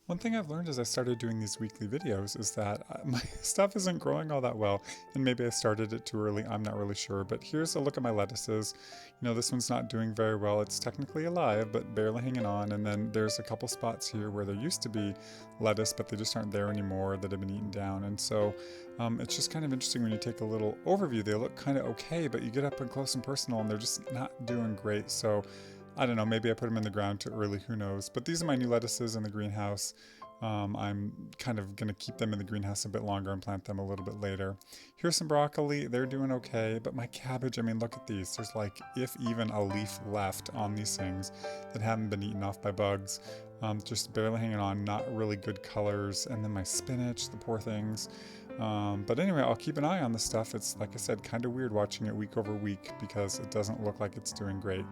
One thing I've learned as I started doing these weekly videos is that my stuff isn't growing all that well, and maybe I started it too early, I'm not really sure, but here's a look at my lettuces. You know, this one's not doing very well. It's technically alive, but barely hanging on, and then there's a couple spots here where there used to be lettuce, but they just aren't there anymore, that have been eaten down, and so it's just kind of interesting when you take a little overview. They look kind of okay, but you get up and close and personal, and they're just not doing great, so I don't know, maybe I put them in the ground too early, who knows. But these are my new lettuces in the greenhouse. I'm kind of going to keep them in the greenhouse a bit longer and plant them a little bit later. Here's some broccoli. They're doing okay. But my cabbage, I mean, look at these. There's like, if even a leaf left on these things that haven't been eaten off by bugs. Just barely hanging on, not really good colors. And then my spinach, the poor things. But anyway, I'll keep an eye on this stuff. It's, like I said, kind of weird watching it week over week because it doesn't look like it's doing great.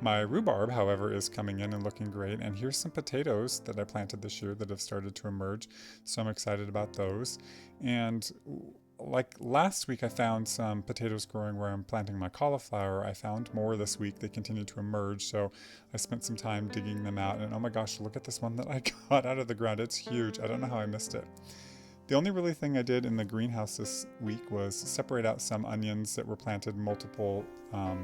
My rhubarb, however, is coming in and looking great. And here's some potatoes that I planted this year that have started to emerge. So I'm excited about those. And like last week, I found some potatoes growing where I'm planting my cauliflower. I found more this week. They continue to emerge. So I spent some time digging them out. And oh my gosh, look at this one that I got out of the ground. It's huge. I don't know how I missed it. The only really thing I did in the greenhouse this week was separate out some onions that were planted, multiple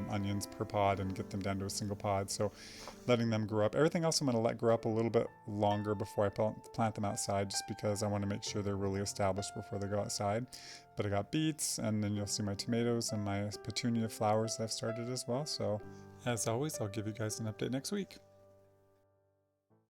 onions per pod, and get them down to a single pod. So letting them grow up. Everything else I'm going to let grow up a little bit longer before I plant them outside, just because I want to make sure they're really established before they go outside. But I got beets, and then you'll see my tomatoes and my petunia flowers that I've started as well. So as always, I'll give you guys an update next week.